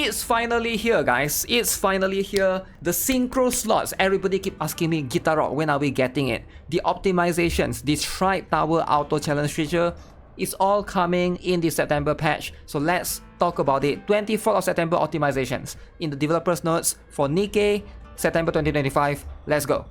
It's finally here, guys. It's finally here. The synchro slots. Everybody keep asking me, GuitarRock, when are we getting it? The optimizations, the Tribe Tower Auto Challenge feature is all coming in the September patch. So let's talk about it. 24th of September optimizations in the developers notes for Nikke, September 2025. Let's go.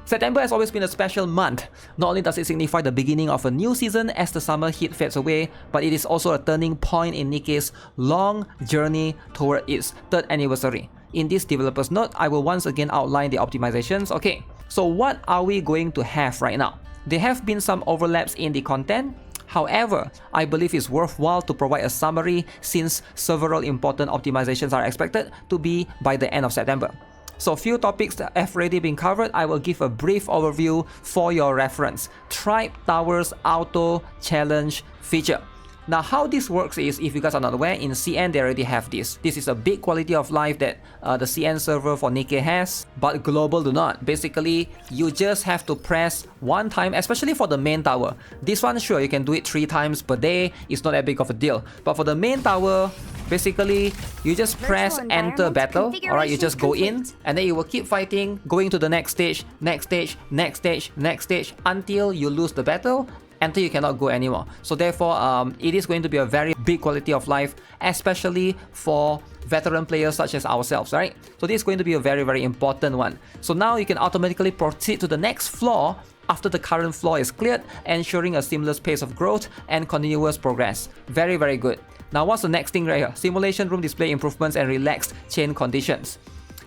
September has always been a special month. Not only does it signify the beginning of a new season as the summer heat fades away, but it is also a turning point in Nikke's long journey toward its 3rd anniversary. In this developer's note, I will once again outline the optimizations. Okay, so what are we going to have right now? There have been some overlaps in the content. However, I believe it's worthwhile to provide a summary since several important optimizations are expected to be by the end of September. So few topics that have already been covered, I will give a brief overview for your reference. Tribe Towers Auto Challenge feature. Now how this works is, if you guys are not aware, in CN they already have this. This is a big quality of life that the CN server for Nikke has, but global do not. Basically, you just have to press one time, especially for the main tower. This one, sure, you can do it 3 times per day. It's not that big of a deal. But for the main tower, basically, you just press enter battle. Alright, you just go in and then you will keep fighting, going to the next stage, next stage, next stage, next stage, until you lose the battle, until you cannot go anymore. So therefore, it is going to be a very big quality of life, especially for veteran players such as ourselves, right? So this is going to be a very, very important one. So now you can automatically proceed to the next floor after the current floor is cleared, ensuring a seamless pace of growth and continuous progress. Very, very good. Now what's the next thing right here? Simulation room display improvements and relaxed chain conditions.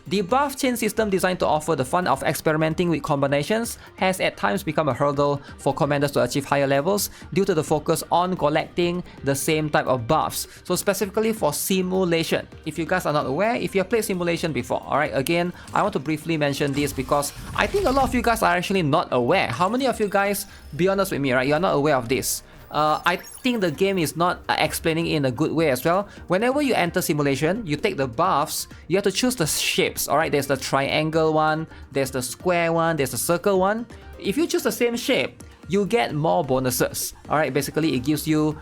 The buff chain system designed to offer the fun of experimenting with combinations has at times become a hurdle for commanders to achieve higher levels due to the focus on collecting the same type of buffs. So specifically for simulation, if you guys are not aware, if you have played simulation before, alright, again, I want to briefly mention this because I think a lot of you guys are actually not aware. How many of you guys, be honest with me, right, you are not aware of this? I think the game is not explaining in a good way as well. Whenever you enter simulation, you take the buffs, you have to choose the shapes. Alright, there's the triangle one, there's the square one, there's the circle one. If you choose the same shape, you get more bonuses. Alright, basically it gives you,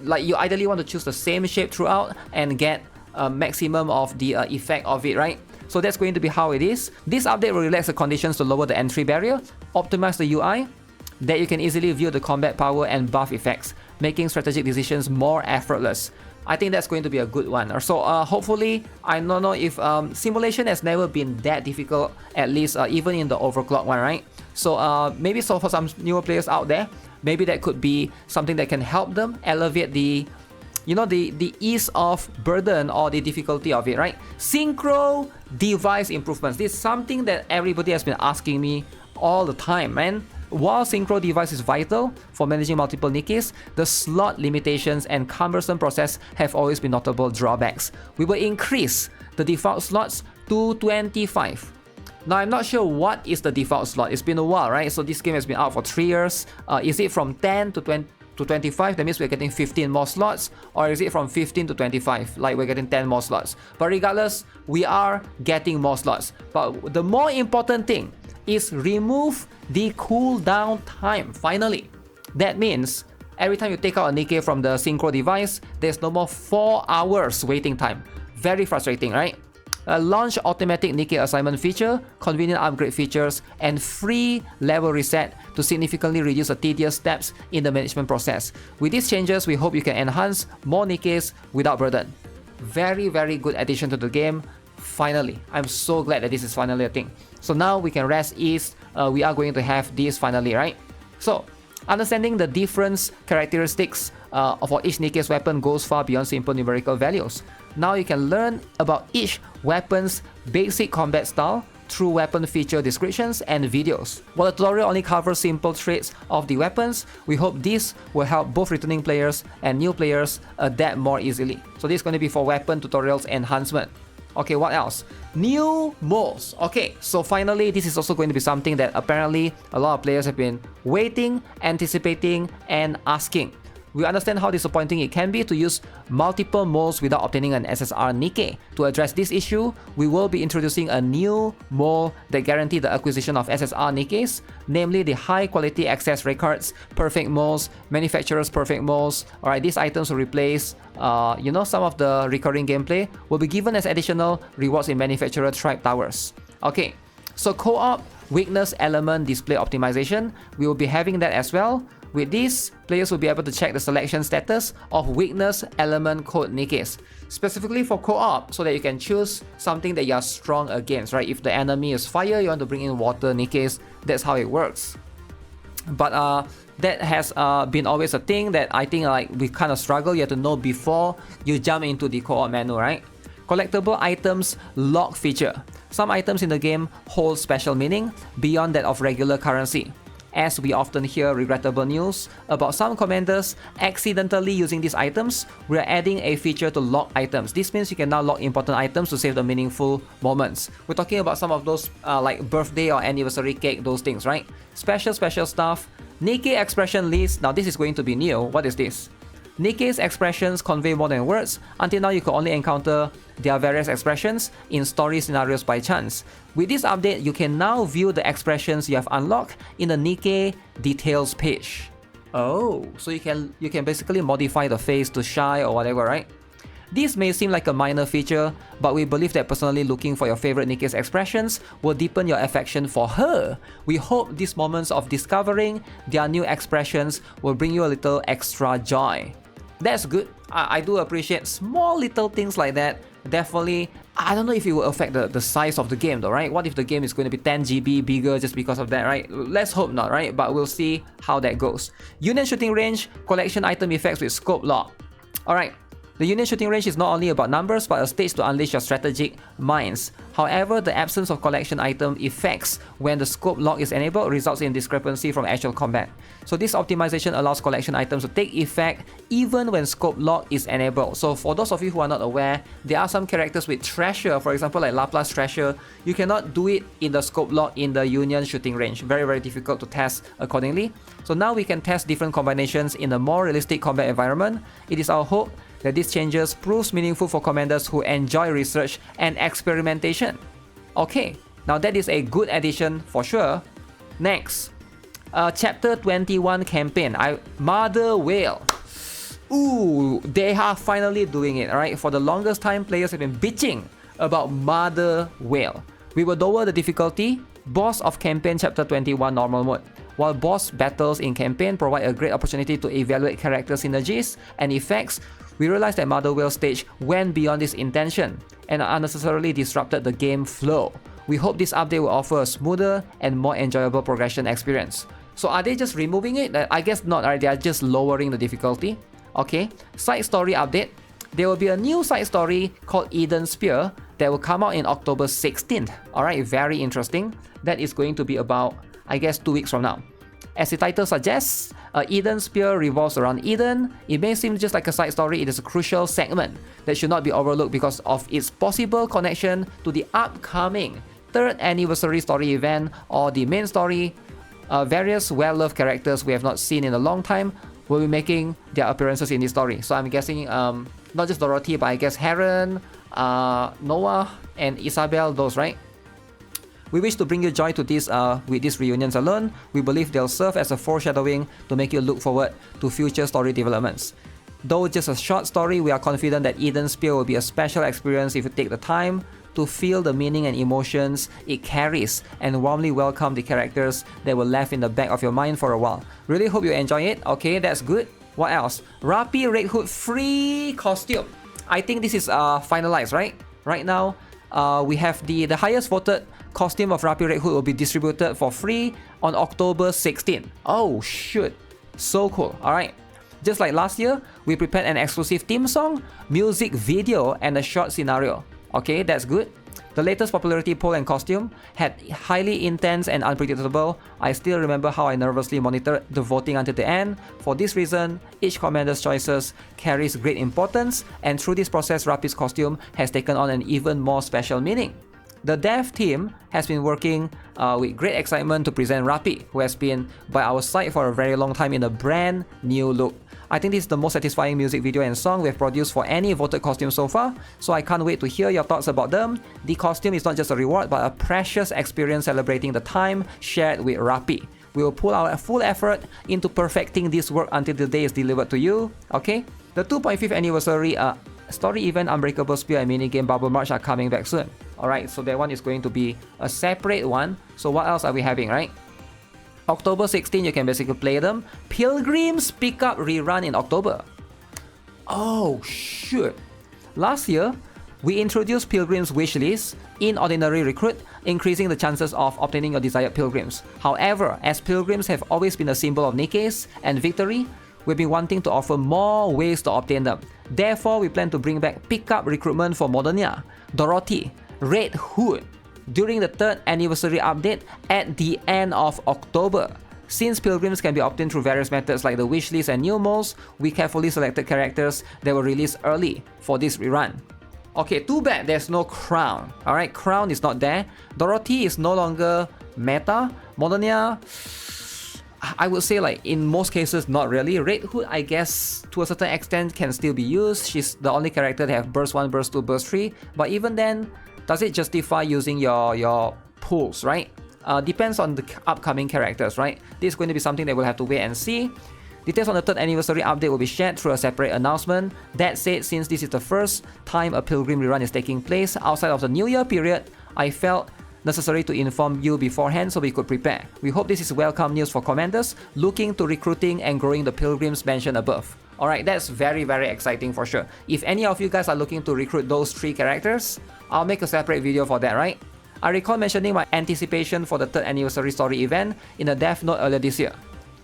like you ideally want to choose the same shape throughout and get a maximum of the effect of it, right? So that's going to be how it is. This update will relax the conditions to lower the entry barrier, optimize the UI, that you can easily view the combat power and buff effects, making strategic decisions more effortless. I think that's going to be a good one. So hopefully, I don't know if simulation has never been that difficult, at least even in the overclock one, right? So maybe for some newer players out there, maybe that could be something that can help them elevate the, you know, the ease of burden or the difficulty of it, right? Synchro device improvements. This is something that everybody has been asking me all the time, man. While synchro device is vital for managing multiple Nikkes, the slot limitations and cumbersome process have always been notable drawbacks. We will increase the default slots to 25. Now I'm not sure what is the default slot. It's been a while, right? So this game has been out for 3 years. Is it from 10 to 20 to 25? That means we're getting 15 more slots, or is it from 15 to 25? Like we're getting 10 more slots. But regardless, we are getting more slots. But the more important thing is remove the cooldown time, finally. That means every time you take out a Nikke from the synchro device, there's no more 4 hours waiting time. Very frustrating, right? Launch automatic Nikke assignment feature, convenient upgrade features, and free level reset to significantly reduce the tedious steps in the management process. With these changes, we hope you can enhance more Nikkes without burden. Very, very good addition to the game. Finally, I'm so glad that this is finally a thing. So now we can rest ease. We are going to have this finally, right? So, understanding the different characteristics for each Nikke's weapon goes far beyond simple numerical values. Now you can learn about each weapon's basic combat style through weapon feature descriptions and videos. While the tutorial only covers simple traits of the weapons, we hope this will help both returning players and new players adapt more easily. So this is going to be for weapon tutorials enhancement. Okay, what else? New modes. Okay, so finally, this is also going to be something that apparently a lot of players have been waiting, anticipating, and asking. We understand how disappointing it can be to use multiple moles without obtaining an SSR Nikke. To address this issue, we will be introducing a new mole that guarantees the acquisition of SSR Nikkes, namely the high quality access records, perfect moles, manufacturer's perfect moles. Alright, these items will replace some of the recurring gameplay, will be given as additional rewards in manufacturer tribe towers. Okay, so co-op weakness element display optimization, we will be having that as well. With this, players will be able to check the selection status of weakness element code Nikkes, specifically for co-op, so that you can choose something that you are strong against, right? If the enemy is fire, you want to bring in water Nikkes, that's how it works. But that has been always a thing that I think we kind of struggle. You have to know before you jump into the co-op menu, right? Collectible items lock feature. Some items in the game hold special meaning beyond that of regular currency. As we often hear regrettable news about some commanders accidentally using these items, we are adding a feature to lock items. This means you can now lock important items to save the meaningful moments. We're talking about some of those like birthday or anniversary cake, those things, right? Special stuff. Nikke expression list. Now this is going to be new. What is this? Nikke's expressions convey more than words. Until now, you could only encounter their various expressions in story scenarios by chance. With this update, you can now view the expressions you have unlocked in the Nikke details page. Oh, so you can basically modify the face to shy or whatever, right? This may seem like a minor feature, but we believe that personally looking for your favorite Nikke's expressions will deepen your affection for her. We hope these moments of discovering their new expressions will bring you a little extra joy. That's good. I do appreciate small little things like that. Definitely, I don't know if it will affect the size of the game though, right? What if the game is going to be 10 GB bigger just because of that, right? Let's hope not, right? But we'll see how that goes. Union shooting range, collection item effects with scope lock. Alright. The Union shooting range is not only about numbers but a stage to unleash your strategic minds. However, the absence of collection item effects when the scope lock is enabled results in discrepancy from actual combat. So this optimization allows collection items to take effect even when scope lock is enabled. So for those of you who are not aware, there are some characters with treasure, for example like Laplace treasure, you cannot do it in the scope lock in the Union shooting range. Very difficult to test accordingly. So now we can test different combinations in a more realistic combat environment. It is our hope that these changes proves meaningful for commanders who enjoy research and experimentation. Okay, now that is a good addition for sure. Next, Chapter 21 campaign, Mother Whale. Ooh, they are finally doing it, alright? For the longest time, players have been bitching about Mother Whale. We will lower the difficulty, Boss of Campaign Chapter 21 Normal Mode. While boss battles in campaign provide a great opportunity to evaluate character synergies and effects, we realized that Mother Whale stage went beyond this intention and unnecessarily disrupted the game flow. We hope this update will offer a smoother and more enjoyable progression experience. So are they just removing it? I guess not, right? They are just lowering the difficulty. Okay, side story update. There will be a new side story called Eden Spear that will come out in October 16th. Alright, very interesting. That is going to be about, I guess, 2 weeks from now. As the title suggests, Eden Spear revolves around Eden. It may seem just like a side story, it is a crucial segment that should not be overlooked because of its possible connection to the upcoming 3rd anniversary story event or the main story. Various well-loved characters we have not seen in a long time will be making their appearances in this story. So I'm guessing not just Dorothy, but I guess Heron, Noah, and Isabel, those, right? We wish to bring you joy to this with these reunions alone. We believe they'll serve as a foreshadowing to make you look forward to future story developments. Though just a short story, we are confident that Eden Spear will be a special experience if you take the time to feel the meaning and emotions it carries and warmly welcome the characters that were left in the back of your mind for a while. Really hope you enjoy it. Okay, that's good. What else? Rapi Red Hood free costume. I think this is finalized, right? Right now, we have the highest voted costume of Rapi Red Hood will be distributed for free on October 16th. Oh shoot, so cool. Alright, just like last year, we prepared an exclusive theme song, music video, and a short scenario. Okay, that's good. The latest popularity poll and costume had highly intense and unpredictable. I still remember how I nervously monitored the voting until the end. For this reason, each commander's choices carries great importance, and through this process, Rapi's costume has taken on an even more special meaning. The dev team has been working with great excitement to present Rapi, who has been by our side for a very long time in a brand new look. I think this is the most satisfying music video and song we've produced for any voted costume so far, so I can't wait to hear your thoughts about them. The costume is not just a reward but a precious experience celebrating the time shared with Rapi. We will put our full effort into perfecting this work until the day is delivered to you, okay? The 2.5th anniversary story event, Unbreakable Spear and minigame Bubble March are coming back soon. Alright, so that one is going to be a separate one. So what else are we having, right? October 16, you can basically play them. Pilgrims pick up rerun in October. Oh, shoot. Last year, we introduced Pilgrim's wishlist in Ordinary Recruit, increasing the chances of obtaining your desired Pilgrims. However, as Pilgrims have always been a symbol of Nikke's and victory, we've been wanting to offer more ways to obtain them. Therefore, we plan to bring back pickup recruitment for Modernia, Dorothy, Red Hood during the 3rd anniversary update at the end of October. Since Pilgrims can be obtained through various methods like the wishlist and new molds, we carefully selected characters that were released early for this rerun. Okay, too bad there's no Crown. Alright, Crown is not there. Dorothy is no longer meta. Modernia, I would say like in most cases not really. Red Hood, I guess to a certain extent can still be used. She's the only character that have burst 1, burst 2, burst 3. But even then, does it justify using your pools, right? Depends on the upcoming characters, right? This is going to be something that we'll have to wait and see. Details on the 3rd anniversary update will be shared through a separate announcement. That said, since this is the first time a Pilgrim rerun is taking place outside of the New Year period, I felt necessary to inform you beforehand so we could prepare. We hope this is welcome news for commanders looking to recruiting and growing the Pilgrims mentioned above. Alright, that's very exciting for sure. If any of you guys are looking to recruit those 3 characters, I'll make a separate video for that, right? I recall mentioning my anticipation for the 3rd anniversary story event in a dev note earlier this year.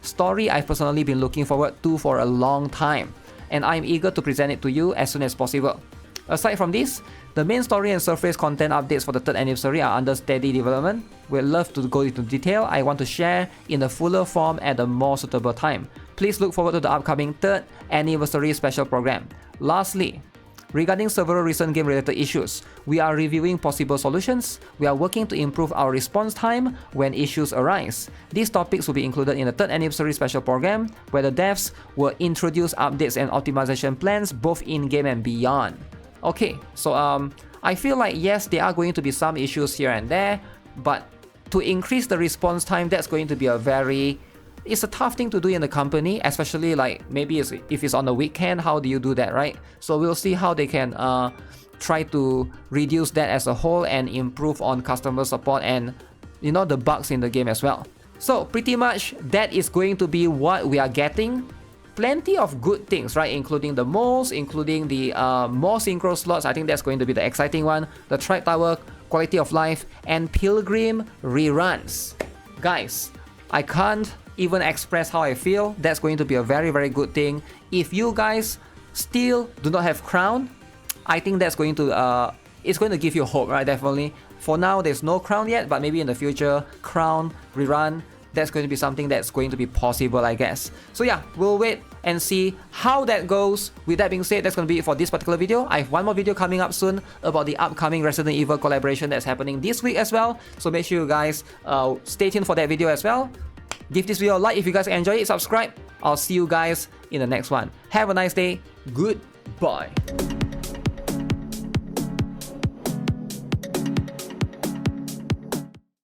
Story I've personally been looking forward to for a long time, and I'm eager to present it to you as soon as possible. Aside from this, the main story and surface content updates for the 3rd anniversary are under steady development. We'd love to go into detail. I want to share in a fuller form at a more suitable time. Please look forward to the upcoming 3rd anniversary special program. Lastly, regarding several recent game-related issues, we are reviewing possible solutions. We are working to improve our response time when issues arise. These topics will be included in the 3rd anniversary special program, where the devs will introduce updates and optimization plans both in-game and beyond. Okay, so I feel like yes, there are going to be some issues here and there, but to increase the response time, that's going to be it's a tough thing to do in the company, especially like maybe if it's on the weekend, how do you do that, right? So we'll see how they can try to reduce that as a whole and improve on customer support and the bugs in the game as well. So pretty much that is going to be what we are getting. Plenty of good things, right? Including the molds, including the more synchro slots. I think that's going to be the exciting one. The Tribe Tower, quality of life, and Pilgrim reruns. Guys, I can't even express how I feel. That's going to be a very good thing. If you guys still do not have Crown, I think that's going to it's going to give you hope, right? Definitely. For now, there's no Crown yet, but maybe in the future, Crown rerun, that's going to be something that's going to be possible, I guess. So yeah, we'll wait and see how that goes. With that being said, that's going to be it for this particular video. I have one more video coming up soon about the upcoming Resident Evil collaboration that's happening this week as well. So make sure you guys stay tuned for that video as well. Give this video a like if you guys enjoyed it, subscribe. I'll see you guys in the next one. Have a nice day. Goodbye.